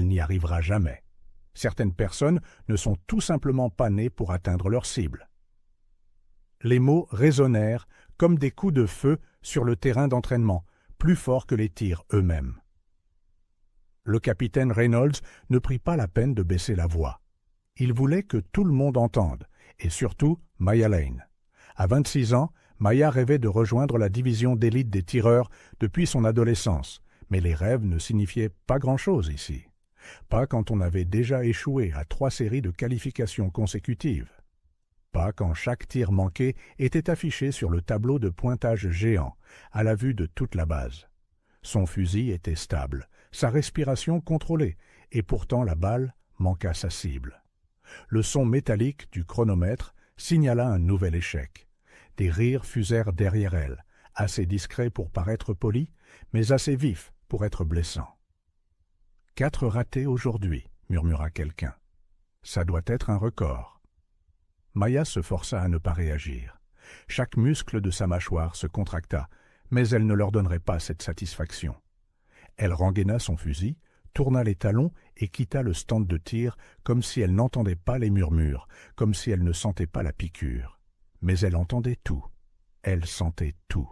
n'y arrivera jamais. Certaines personnes ne sont tout simplement pas nées pour atteindre leur cible. Les mots résonnèrent comme des coups de feu sur le terrain d'entraînement, plus forts que les tirs eux-mêmes. Le capitaine Reynolds ne prit pas la peine de baisser la voix. Il voulait que tout le monde entende, et surtout Maya Lane. À 26 ans, Maya rêvait de rejoindre la division d'élite des tireurs depuis son adolescence, mais les rêves ne signifiaient pas grand-chose ici. Pas quand on avait déjà échoué à 3 séries de qualifications consécutives. Pas quand chaque tir manqué était affiché sur le tableau de pointage géant, à la vue de toute la base. Son fusil était stable, sa respiration contrôlée, et pourtant la balle manqua sa cible. Le son métallique du chronomètre signala un nouvel échec. Des rires fusèrent derrière elle, assez discrets pour paraître polis, mais assez vifs pour être blessants. « 4 ratés aujourd'hui, murmura quelqu'un. Ça doit être un record. Maya se força à ne pas réagir. Chaque muscle de sa mâchoire se contracta, mais elle ne leur donnerait pas cette satisfaction. Elle rengaina son fusil, tourna les talons et quitta le stand de tir comme si elle n'entendait pas les murmures, comme si elle ne sentait pas la piqûre. Mais elle entendait tout. Elle sentait tout.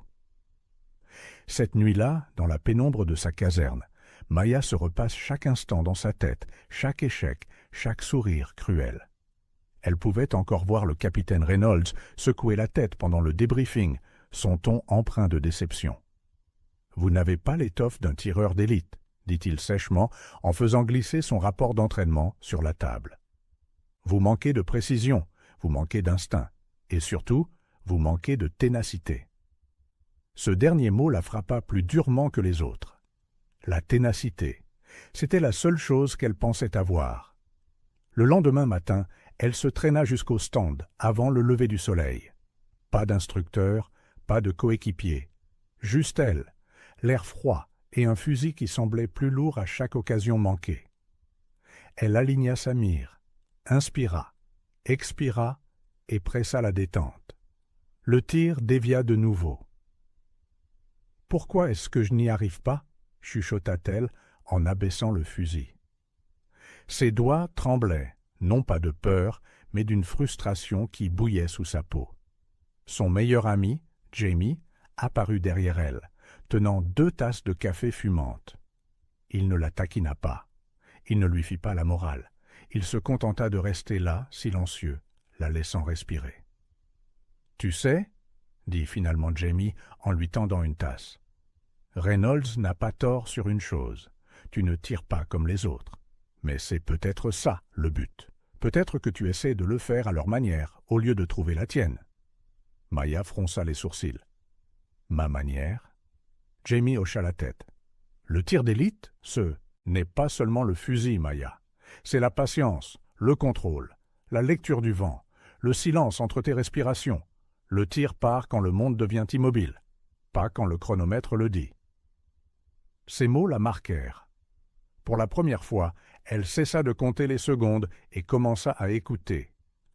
Cette nuit-là, dans la pénombre de sa caserne, Maya se repasse chaque instant dans sa tête, chaque échec, chaque sourire cruel. Elle pouvait encore voir le capitaine Reynolds secouer la tête pendant le débriefing, son ton empreint de déception. « Vous n'avez pas l'étoffe d'un tireur d'élite, » dit-il sèchement en faisant glisser son rapport d'entraînement sur la table. « Vous manquez de précision, vous manquez d'instinct, et surtout, vous manquez de ténacité. » Ce dernier mot la frappa plus durement que les autres. La ténacité, c'était la seule chose qu'elle pensait avoir. Le lendemain matin, elle se traîna jusqu'au stand avant le lever du soleil. Pas d'instructeur, pas de coéquipier. Juste elle, l'air froid et un fusil qui semblait plus lourd à chaque occasion manquée. Elle aligna sa mire, inspira, expira et pressa la détente. Le tir dévia de nouveau. « Pourquoi est-ce que je n'y arrive pas ?» chuchota-t-elle en abaissant le fusil. Ses doigts tremblaient, non pas de peur, mais d'une frustration qui bouillait sous sa peau. Son meilleur ami, Jamie, apparut derrière elle, tenant 2 tasses de café fumantes. Il ne la taquina pas. Il ne lui fit pas la morale. Il se contenta de rester là, silencieux, la laissant respirer. « Tu sais » dit finalement Jamie en lui tendant une tasse. « Reynolds n'a pas tort sur une chose. Tu ne tires pas comme les autres. Mais c'est peut-être ça, le but. Peut-être que tu essaies de le faire à leur manière, au lieu de trouver la tienne. » Maya fronça les sourcils. « Ma manière ?» Jamie hocha la tête. « Le tir d'élite, n'est pas seulement le fusil, Maya. C'est la patience, le contrôle, la lecture du vent, le silence entre tes respirations. Le tir part quand le monde devient immobile, pas quand le chronomètre le dit. » Ces mots la marquèrent. Pour la première fois, elle cessa de compter les secondes et commença à écouter.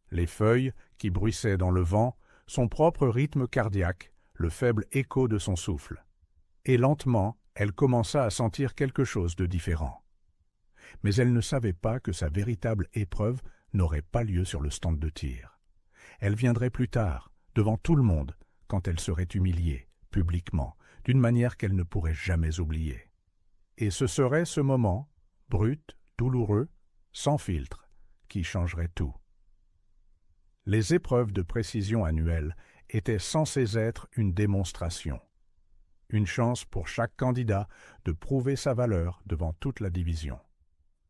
Les feuilles qui bruissaient dans le vent, son propre rythme cardiaque, le faible écho de son souffle. Et lentement, elle commença à sentir quelque chose de différent. Mais elle ne savait pas que sa véritable épreuve n'aurait pas lieu sur le stand de tir. Elle viendrait plus tard, devant tout le monde, quand elle serait humiliée, publiquement, d'une manière qu'elle ne pourrait jamais oublier. Et ce serait ce moment, brut, douloureux, sans filtre, qui changerait tout. Les épreuves de précision annuelles étaient censées être une démonstration. Une chance pour chaque candidat de prouver sa valeur devant toute la division.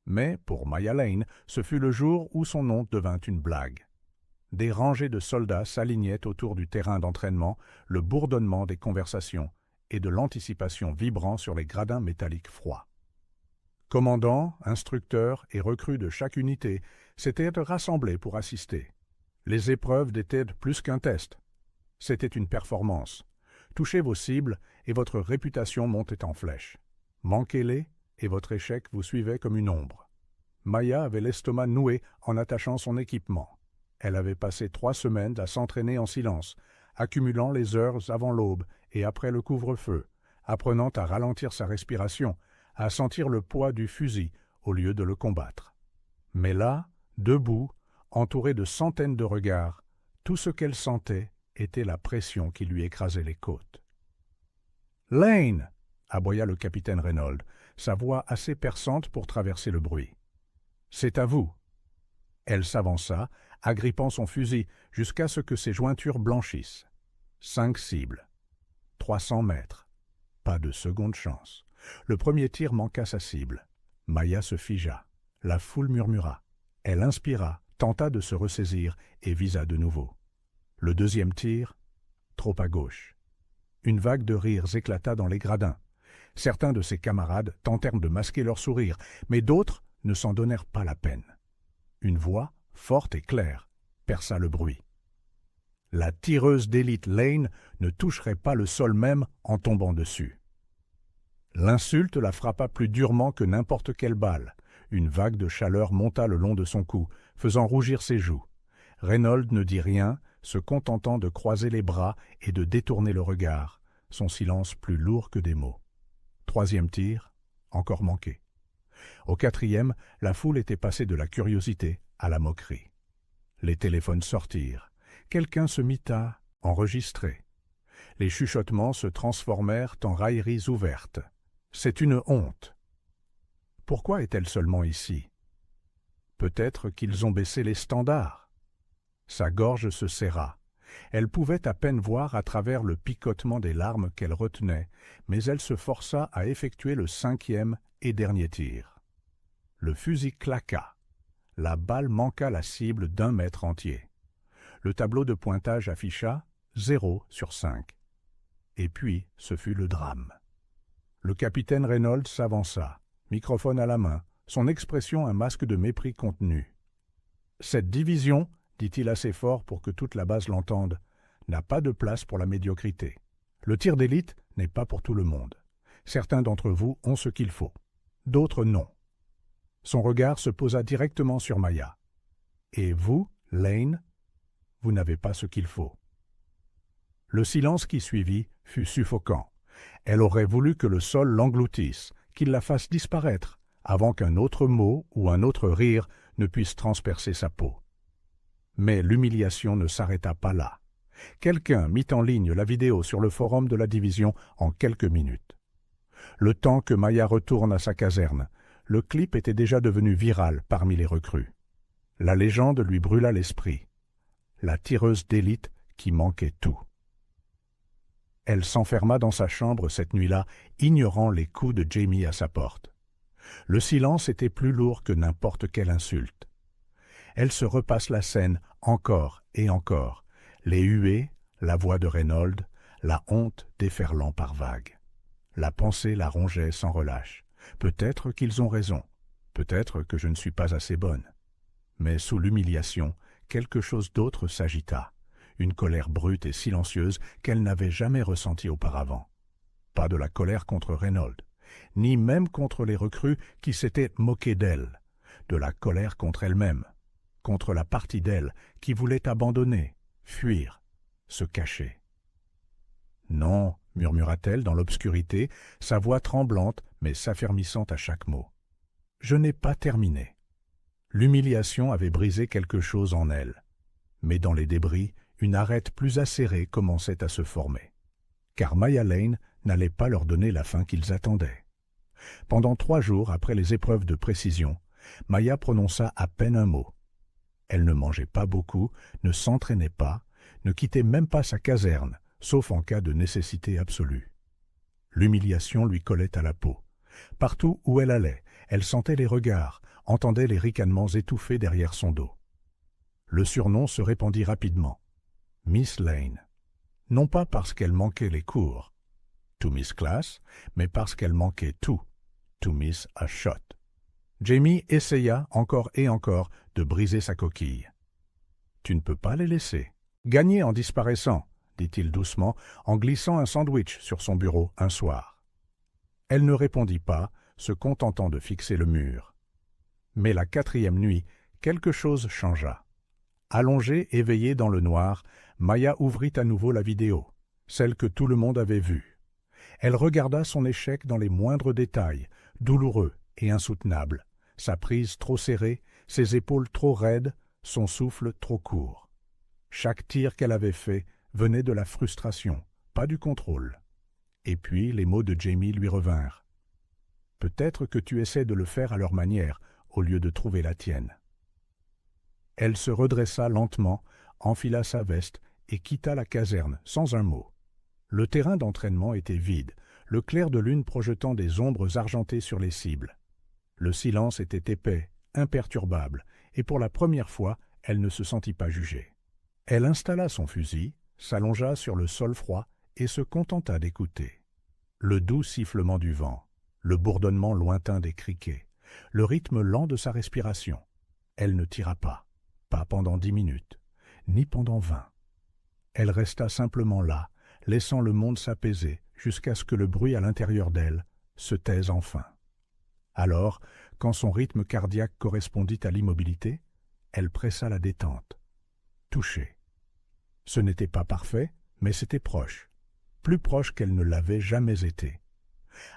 Mais, pour Maya Lane, ce fut le jour où son nom devint une blague. Des rangées de soldats s'alignaient autour du terrain d'entraînement, le bourdonnement des conversations et de l'anticipation vibrant sur les gradins métalliques froids. Commandants, instructeurs et recrues de chaque unité s'étaient rassemblés pour assister. Les épreuves n'étaient plus qu'un test. C'était une performance. Touchez vos cibles et votre réputation montait en flèche. Manquez-les et votre échec vous suivait comme une ombre. Maya avait l'estomac noué en attachant son équipement. Elle avait passé 3 semaines à s'entraîner en silence, accumulant les heures avant l'aube et après le couvre-feu, apprenant à ralentir sa respiration, à sentir le poids du fusil au lieu de le combattre. Mais là, debout, entourée de centaines de regards, tout ce qu'elle sentait était la pression qui lui écrasait les côtes. « Lane !» aboya le capitaine Reynolds, sa voix assez perçante pour traverser le bruit. « C'est à vous !» Elle s'avança, agrippant son fusil jusqu'à ce que ses jointures blanchissent. 5 cibles. 300 mètres. Pas de seconde chance. Le premier tir manqua sa cible. Maya se figea. La foule murmura. Elle inspira, tenta de se ressaisir et visa de nouveau. Le deuxième tir, trop à gauche. Une vague de rires éclata dans les gradins. Certains de ses camarades tentèrent de masquer leur sourire, mais d'autres ne s'en donnèrent pas la peine. Une voix, forte et claire, perça le bruit. La tireuse d'élite Lane ne toucherait pas le sol même en tombant dessus. L'insulte la frappa plus durement que n'importe quelle balle. Une vague de chaleur monta le long de son cou, faisant rougir ses joues. Reynolds ne dit rien, se contentant de croiser les bras et de détourner le regard, son silence plus lourd que des mots. Troisième tir, encore manqué. Au quatrième, la foule était passée de la curiosité à la moquerie. Les téléphones sortirent. Quelqu'un se mit à enregistrer. Les chuchotements se transformèrent en railleries ouvertes. C'est une honte. Pourquoi est-elle seulement ici? Peut-être qu'ils ont baissé les standards. Sa gorge se serra. Elle pouvait à peine voir à travers le picotement des larmes qu'elle retenait, mais elle se força à effectuer le 5e et dernier tir. Le fusil claqua. La balle manqua la cible d'1 mètre entier. Le tableau de pointage afficha 0 sur 5. Et puis, ce fut le drame. Le capitaine Reynolds s'avança, microphone à la main, son expression un masque de mépris contenu. « Cette division, dit-il assez fort pour que toute la base l'entende, n'a pas de place pour la médiocrité. Le tir d'élite n'est pas pour tout le monde. Certains d'entre vous ont ce qu'il faut, d'autres non. » Son regard se posa directement sur Maya. « Et vous, Lane, vous n'avez pas ce qu'il faut. » Le silence qui suivit fut suffocant. Elle aurait voulu que le sol l'engloutisse, qu'il la fasse disparaître, avant qu'un autre mot ou un autre rire ne puisse transpercer sa peau. Mais l'humiliation ne s'arrêta pas là. Quelqu'un mit en ligne la vidéo sur le forum de la division en quelques minutes. Le temps que Maya retourne à sa caserne, le clip était déjà devenu viral parmi les recrues. La légende lui brûla l'esprit. La tireuse d'élite qui manquait tout. Elle s'enferma dans sa chambre cette nuit-là, ignorant les coups de Jamie à sa porte. Le silence était plus lourd que n'importe quelle insulte. Elle se repasse la scène encore et encore, les huées, la voix de Reynolds, la honte déferlant par vagues. La pensée la rongeait sans relâche. Peut-être qu'ils ont raison, peut-être que je ne suis pas assez bonne. Mais sous l'humiliation, quelque chose d'autre s'agita, une colère brute et silencieuse qu'elle n'avait jamais ressentie auparavant. Pas de la colère contre Reynolds, ni même contre les recrues qui s'étaient moqués d'elle, de la colère contre elle-même, contre la partie d'elle qui voulait abandonner, fuir, se cacher. « Non », murmura-t-elle dans l'obscurité, sa voix tremblante mais s'affermissant à chaque mot. « Je n'ai pas terminé. » L'humiliation avait brisé quelque chose en elle, mais dans les débris, une arête plus acérée commençait à se former. Car Maya Lane n'allait pas leur donner la fin qu'ils attendaient. Pendant 3 jours après les épreuves de précision, Maya prononça à peine un mot. Elle ne mangeait pas beaucoup, ne s'entraînait pas, ne quittait même pas sa caserne, sauf en cas de nécessité absolue. L'humiliation lui collait à la peau. Partout où elle allait, elle sentait les regards, entendait les ricanements étouffés derrière son dos. Le surnom se répandit rapidement. Miss Lane. Non pas parce qu'elle manquait les cours, to miss class, mais parce qu'elle manquait tout, to miss a shot. Jamie essaya encore et encore de briser sa coquille. « Tu ne peux pas les laisser. Gagner en disparaissant, » dit-il doucement, en glissant un sandwich sur son bureau un soir. Elle ne répondit pas, se contentant de fixer le mur. Mais la 4e nuit, quelque chose changea. Allongée, éveillée dans le noir, Maya ouvrit à nouveau la vidéo, celle que tout le monde avait vue. Elle regarda son échec dans les moindres détails, douloureux et insoutenable, sa prise trop serrée, ses épaules trop raides, son souffle trop court. Chaque tir qu'elle avait fait venait de la frustration, pas du contrôle. Et puis les mots de Jamie lui revinrent. « Peut-être que tu essaies de le faire à leur manière, au lieu de trouver la tienne. » Elle se redressa lentement, enfila sa veste et quitta la caserne sans un mot. Le terrain d'entraînement était vide, le clair de lune projetant des ombres argentées sur les cibles. Le silence était épais, imperturbable, et pour la première fois, elle ne se sentit pas jugée. Elle installa son fusil, s'allongea sur le sol froid et se contenta d'écouter. Le doux sifflement du vent, le bourdonnement lointain des criquets, le rythme lent de sa respiration. Elle ne tira pas pendant 10 minutes, ni pendant 20. Elle resta simplement là, laissant le monde s'apaiser jusqu'à ce que le bruit à l'intérieur d'elle se taise enfin. Alors, quand son rythme cardiaque correspondit à l'immobilité, elle pressa la détente. Touchée. Ce n'était pas parfait, mais c'était proche, plus proche qu'elle ne l'avait jamais été.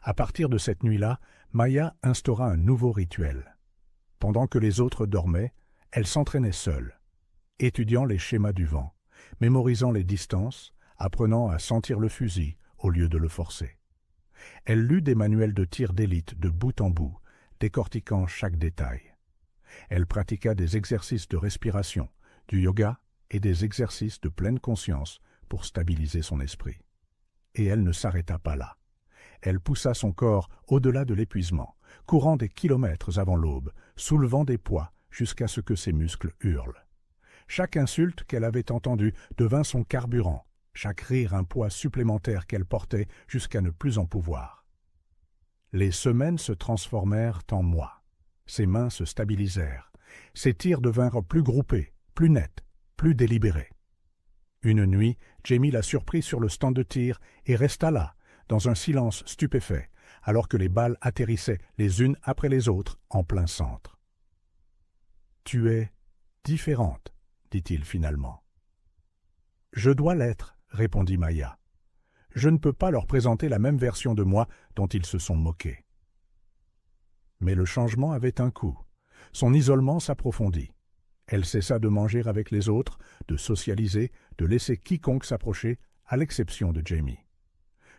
À partir de cette nuit-là, Maya instaura un nouveau rituel. Pendant que les autres dormaient, elle s'entraînait seule, étudiant les schémas du vent, mémorisant les distances, apprenant à sentir le fusil au lieu de le forcer. Elle lut des manuels de tir d'élite de bout en bout, décortiquant chaque détail. Elle pratiqua des exercices de respiration, du yoga et des exercices de pleine conscience pour stabiliser son esprit. Et elle ne s'arrêta pas là. Elle poussa son corps au-delà de l'épuisement, courant des kilomètres avant l'aube, soulevant des poids jusqu'à ce que ses muscles hurlent. Chaque insulte qu'elle avait entendue devint son carburant, chaque rire un poids supplémentaire qu'elle portait jusqu'à ne plus en pouvoir. Les semaines se transformèrent en mois. Ses mains se stabilisèrent. Ses tirs devinrent plus groupés, plus nets, plus délibérés. Une nuit, Jamie la surprit sur le stand de tir et resta là, dans un silence stupéfait, alors que les balles atterrissaient les unes après les autres en plein centre. « Tu es différente, » dit-il finalement. « Je dois l'être, » répondit Maya. « Je ne peux pas leur présenter la même version de moi dont ils se sont moqués. » Mais le changement avait un coût. Son isolement s'approfondit. Elle cessa de manger avec les autres, de socialiser, de laisser quiconque s'approcher, à l'exception de Jamie.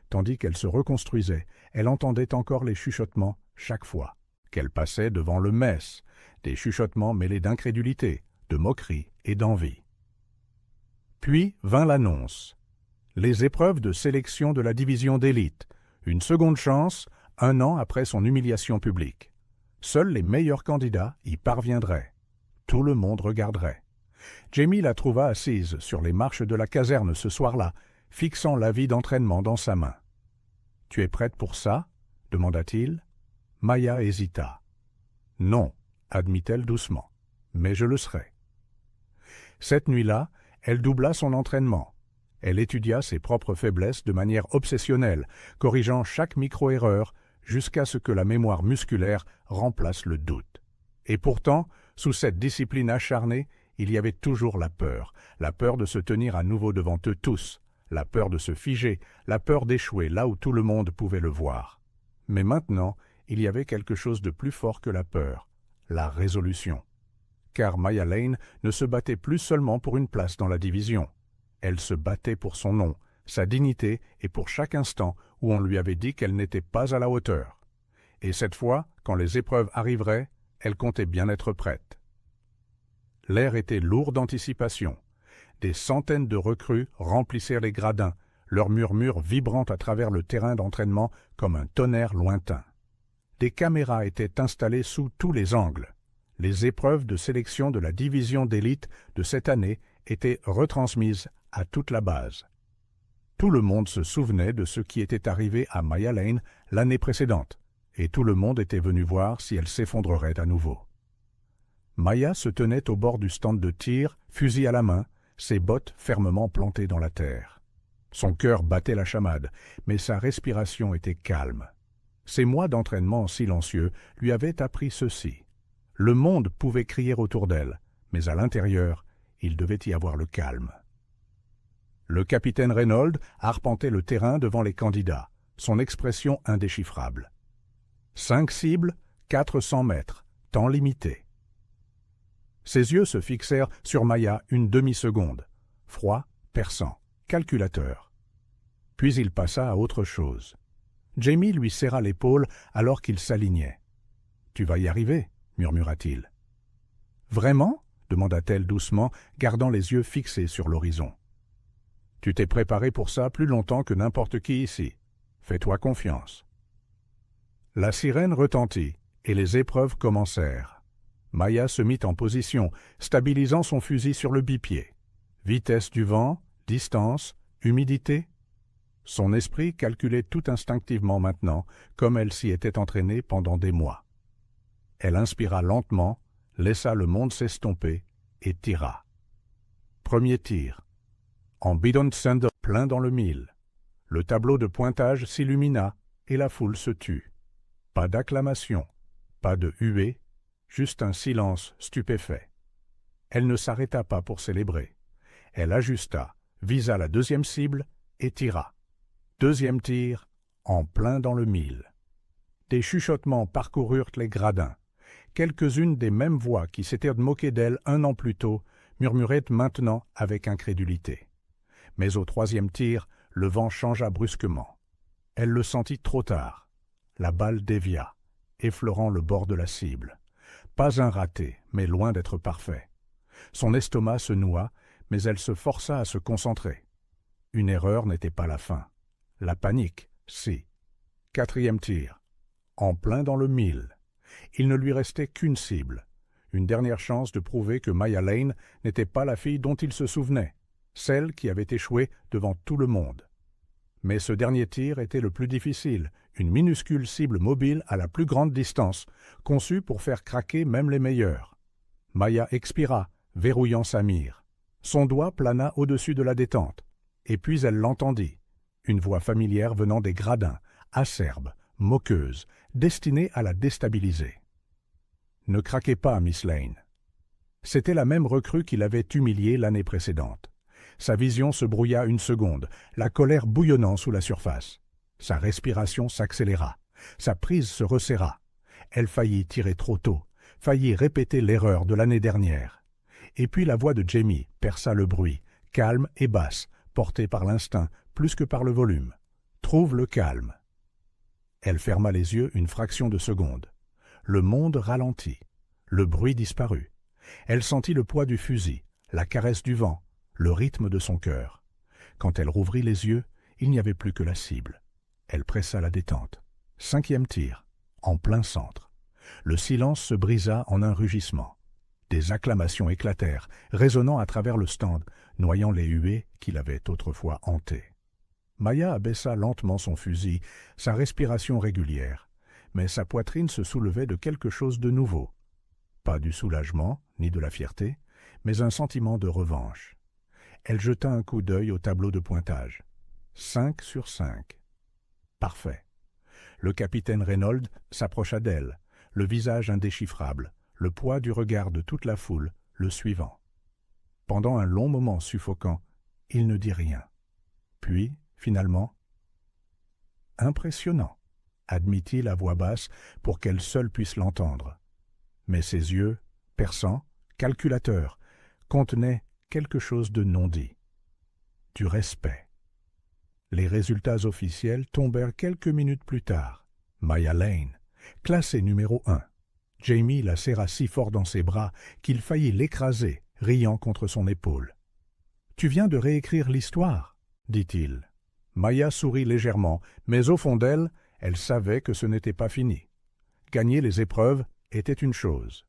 Tandis qu'elle se reconstruisait, elle entendait encore les chuchotements chaque fois qu'elle passait devant le mess, des chuchotements mêlés d'incrédulité, de moquerie et d'envie. Puis vint l'annonce. Les épreuves de sélection de la division d'élite, une seconde chance, 1 an après son humiliation publique. Seuls les meilleurs candidats y parviendraient. Tout le monde regarderait. Jamie la trouva assise sur les marches de la caserne ce soir-là, fixant l'avis d'entraînement dans sa main. « Tu es prête pour ça ?» demanda-t-il. Maya hésita. « Non, » admit-elle doucement, « mais je le serai. » Cette nuit-là, elle doubla son entraînement. Elle étudia ses propres faiblesses de manière obsessionnelle, corrigeant chaque micro-erreur jusqu'à ce que la mémoire musculaire remplace le doute. Et pourtant, sous cette discipline acharnée, il y avait toujours la peur de se tenir à nouveau devant eux tous, la peur de se figer, la peur d'échouer là où tout le monde pouvait le voir. Mais maintenant, il y avait quelque chose de plus fort que la peur, la résolution. Car Maya Lane ne se battait plus seulement pour une place dans la division. Elle se battait pour son nom, sa dignité et pour chaque instant où on lui avait dit qu'elle n'était pas à la hauteur. Et cette fois, quand les épreuves arriveraient, elle comptait bien être prête. L'air était lourd d'anticipation. Des centaines de recrues remplissaient les gradins, leurs murmures vibrant à travers le terrain d'entraînement comme un tonnerre lointain. Des caméras étaient installées sous tous les angles. Les épreuves de sélection de la division d'élite de cette année étaient retransmises à toute la base. Tout le monde se souvenait de ce qui était arrivé à Maya Lane l'année précédente, et tout le monde était venu voir si elle s'effondrerait à nouveau. Maya se tenait au bord du stand de tir, fusil à la main, ses bottes fermement plantées dans la terre. Son cœur battait la chamade, mais sa respiration était calme. Ces mois d'entraînement silencieux lui avaient appris ceci. Le monde pouvait crier autour d'elle, mais à l'intérieur, il devait y avoir le calme. Le capitaine Reynolds arpentait le terrain devant les candidats, son expression indéchiffrable. 5 cibles, 400 mètres, temps limité. Ses yeux se fixèrent sur Maya une demi-seconde. Froid, perçant, calculateur. Puis il passa à autre chose. Jamie lui serra l'épaule alors qu'il s'alignait. « Tu vas y arriver » murmura-t-il. « Vraiment » demanda-t-elle doucement, gardant les yeux fixés sur l'horizon. « Tu t'es préparé pour ça plus longtemps que n'importe qui ici. Fais-toi confiance. » La sirène retentit, et les épreuves commencèrent. Maya se mit en position, stabilisant son fusil sur le bipied. Vitesse du vent, distance, humidité. Son esprit calculait tout instinctivement maintenant, comme elle s'y était entraînée pendant des mois. Elle inspira lentement, laissa le monde s'estomper et tira. Premier tir. En bidon thunder, plein dans le mille. Le tableau de pointage s'illumina et la foule se tut. Pas d'acclamation, pas de huée, juste un silence stupéfait. Elle ne s'arrêta pas pour célébrer. Elle ajusta, visa la deuxième cible et tira. Deuxième tir, en plein dans le mille. Des chuchotements parcoururent les gradins. Quelques-unes des mêmes voix qui s'étaient moquées d'elle un an plus tôt murmuraient maintenant avec incrédulité. Mais au troisième tir, le vent changea brusquement. Elle le sentit trop tard. La balle dévia, effleurant le bord de la cible. Pas un raté, mais loin d'être parfait. Son estomac se noua, mais elle se força à se concentrer. Une erreur n'était pas la fin. La panique, si. Quatrième tir. En plein dans le mille. Il ne lui restait qu'une cible. Une dernière chance de prouver que Maya Lane n'était pas la fille dont il se souvenait, celle qui avait échoué devant tout le monde. Mais ce dernier tir était le plus difficile, une minuscule cible mobile à la plus grande distance, conçue pour faire craquer même les meilleurs. Maya expira, verrouillant sa mire. Son doigt plana au-dessus de la détente, et puis elle l'entendit. Une voix familière venant des gradins, acerbe, moqueuse, destinée à la déstabiliser. « Ne craquez pas, Miss Lane. » C'était la même recrue qui l'avait humiliée l'année précédente. Sa vision se brouilla une seconde, la colère bouillonnant sous la surface. Sa respiration s'accéléra, sa prise se resserra. Elle faillit tirer trop tôt, faillit répéter l'erreur de l'année dernière. Et puis la voix de Jamie perça le bruit, calme et basse, portée par l'instinct plus que par le volume. « Trouve le calme. » Elle ferma les yeux une fraction de seconde. Le monde ralentit. Le bruit disparut. Elle sentit le poids du fusil, la caresse du vent, le rythme de son cœur. Quand elle rouvrit les yeux, il n'y avait plus que la cible. Elle pressa la détente. Cinquième tir, en plein centre. Le silence se brisa en un rugissement. Des acclamations éclatèrent, résonnant à travers le stand, noyant les huées qui l'avaient autrefois hanté. Maya abaissa lentement son fusil, sa respiration régulière, mais sa poitrine se soulevait de quelque chose de nouveau. Pas du soulagement, ni de la fierté, mais un sentiment de revanche. Elle jeta un coup d'œil au tableau de pointage. 5 sur 5. Parfait. Le capitaine Reynolds s'approcha d'elle, le visage indéchiffrable, le poids du regard de toute la foule, le suivant. Pendant un long moment suffocant, il ne dit rien. Puis, finalement, « Impressionnant », admit-il à voix basse pour qu'elle seule puisse l'entendre. Mais ses yeux, perçants, calculateurs, contenaient quelque chose de non dit. Du respect. Les résultats officiels tombèrent quelques minutes plus tard. Maya Lane, classée numéro 1. Jamie la serra si fort dans ses bras qu'il faillit l'écraser, riant contre son épaule. « Tu viens de réécrire l'histoire » dit-il. Maya sourit légèrement, mais au fond d'elle, elle savait que ce n'était pas fini. Gagner les épreuves était une chose.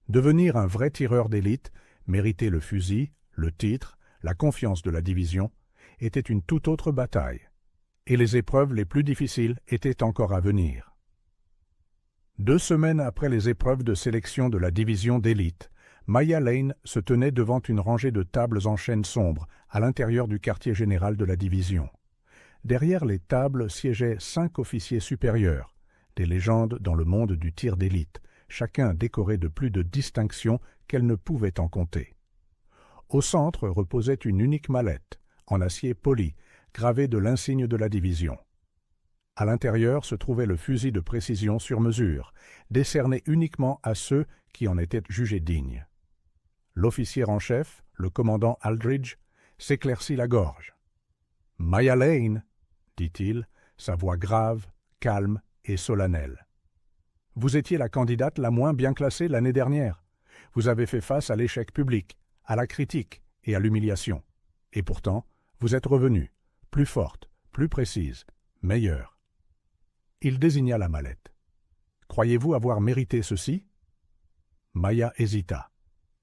Devenir un vrai tireur d'élite, mériter le fusil, le titre, la confiance de la division, était une toute autre bataille. Et les épreuves les plus difficiles étaient encore à venir. 2 semaines après les épreuves de sélection de la division d'élite, Maya Lane se tenait devant une rangée de tables en chêne sombre à l'intérieur du quartier général de la division. Derrière les tables siégeaient 5 officiers supérieurs, des légendes dans le monde du tir d'élite, chacun décoré de plus de distinctions qu'elle ne pouvait en compter. Au centre reposait une unique mallette, en acier poli, gravée de l'insigne de la division. À l'intérieur se trouvait le fusil de précision sur mesure, décerné uniquement à ceux qui en étaient jugés dignes. L'officier en chef, le commandant Aldridge, s'éclaircit la gorge. « Maya Lane, » dit-il, sa voix grave, calme et solennelle. « Vous étiez la candidate la moins bien classée l'année dernière. Vous avez fait face à l'échec public, à la critique et à l'humiliation. Et pourtant, vous êtes revenue, plus forte, plus précise, meilleure. » Il désigna la mallette. « Croyez-vous avoir mérité ceci ?» Maya hésita.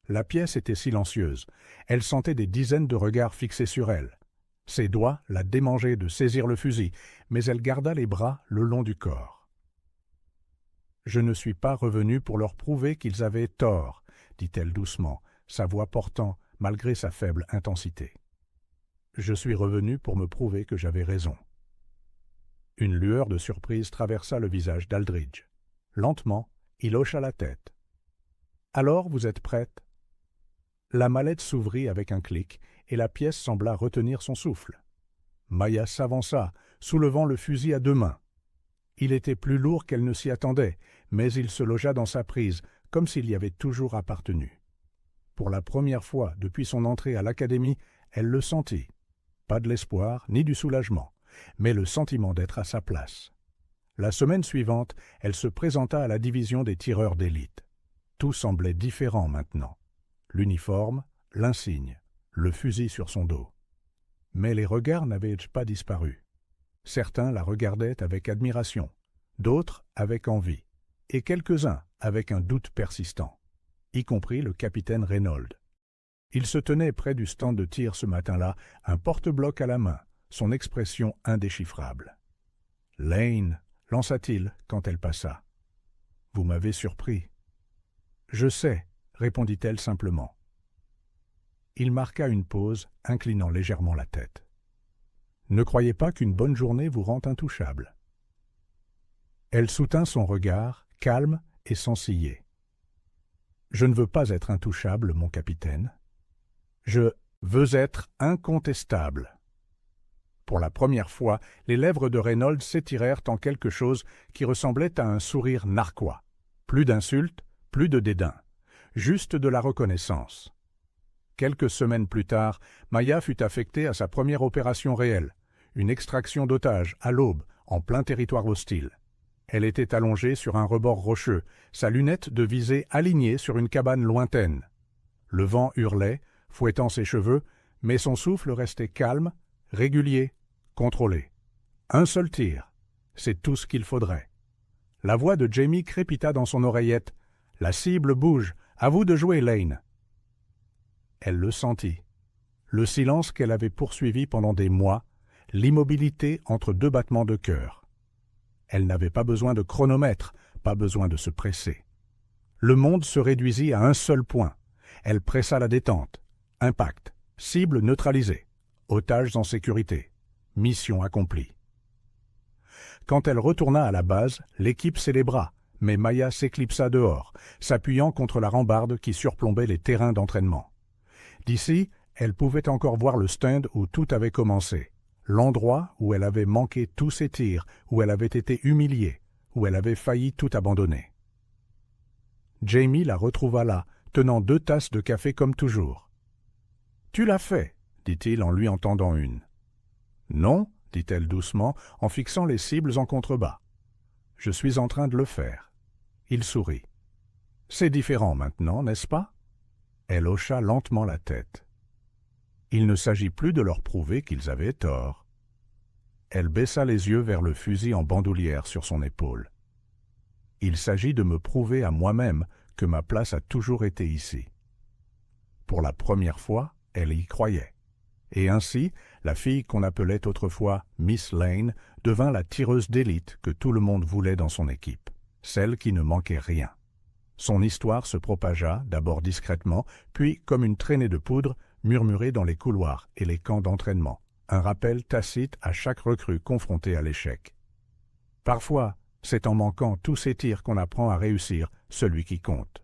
La pièce était silencieuse. Elle sentait des dizaines de regards fixés sur elle. Ses doigts la démangeaient de saisir le fusil, mais elle garda les bras le long du corps. « Je ne suis pas revenue pour leur prouver qu'ils avaient tort, » dit-elle doucement, sa voix portant, malgré sa faible intensité. « Je suis revenue pour me prouver que j'avais raison. » Une lueur de surprise traversa le visage d'Aldridge. Lentement, il hocha la tête. « Alors, vous êtes prête ?» La mallette s'ouvrit avec un clic, et la pièce sembla retenir son souffle. Maya s'avança, soulevant le fusil à deux mains. Il était plus lourd qu'elle ne s'y attendait, mais il se logea dans sa prise, comme s'il y avait toujours appartenu. Pour la première fois depuis son entrée à l'académie, elle le sentit. Pas de l'espoir, ni du soulagement, mais le sentiment d'être à sa place. La semaine suivante, elle se présenta à la division des tireurs d'élite. Tout semblait différent maintenant. L'uniforme, l'insigne, le fusil sur son dos. Mais les regards n'avaient pas disparu. Certains la regardaient avec admiration, d'autres avec envie, et quelques-uns avec un doute persistant, y compris le capitaine Reynolds. Il se tenait près du stand de tir ce matin-là, un porte-bloc à la main, son expression indéchiffrable. « Lane » lança-t-il quand elle passa. « Vous m'avez surpris. »« Je sais » répondit-elle simplement. Il marqua une pause, inclinant légèrement la tête. « Ne croyez pas qu'une bonne journée vous rend intouchable. » Elle soutint son regard, calme et sans ciller. « Je ne veux pas être intouchable, mon capitaine. Je veux être incontestable. » Pour la première fois, les lèvres de Reynolds s'étirèrent en quelque chose qui ressemblait à un sourire narquois. Plus d'insultes, plus de dédain. Juste de la reconnaissance. Quelques semaines plus tard, Maya fut affectée à sa première opération réelle, une extraction d'otages à l'aube, en plein territoire hostile. Elle était allongée sur un rebord rocheux, sa lunette de visée alignée sur une cabane lointaine. Le vent hurlait, fouettant ses cheveux, mais son souffle restait calme, régulier, contrôlé. Un seul tir, c'est tout ce qu'il faudrait. La voix de Jamie crépita dans son oreillette. « La cible bouge. À vous de jouer, Lane. » Elle le sentit. Le silence qu'elle avait poursuivi pendant des mois, l'immobilité entre deux battements de cœur. Elle n'avait pas besoin de chronomètre, pas besoin de se presser. Le monde se réduisit à un seul point. Elle pressa la détente. Impact. Cible neutralisée. Otages en sécurité. Mission accomplie. Quand elle retourna à la base, l'équipe célébra. Mais Maya s'éclipsa dehors, s'appuyant contre la rambarde qui surplombait les terrains d'entraînement. D'ici, elle pouvait encore voir le stand où tout avait commencé, l'endroit où elle avait manqué tous ses tirs, où elle avait été humiliée, où elle avait failli tout abandonner. Jamie la retrouva là, tenant 2 tasses de café comme toujours. « Tu l'as fait, » dit-il en lui en tendant une. « Non, » dit-elle doucement, en fixant les cibles en contrebas. « Je suis en train de le faire. » Il sourit. « C'est différent maintenant, n'est-ce pas ?» Elle hocha lentement la tête. « Il ne s'agit plus de leur prouver qu'ils avaient tort. » Elle baissa les yeux vers le fusil en bandoulière sur son épaule. « Il s'agit de me prouver à moi-même que ma place a toujours été ici. » Pour la première fois, elle y croyait. Et ainsi, la fille qu'on appelait autrefois Miss Lane devint la tireuse d'élite que tout le monde voulait dans son équipe, celle qui ne manquait rien. Son histoire se propagea, d'abord discrètement, puis, comme une traînée de poudre, murmurée dans les couloirs et les camps d'entraînement, un rappel tacite à chaque recrue confrontée à l'échec. Parfois, c'est en manquant tous ces tirs qu'on apprend à réussir celui qui compte.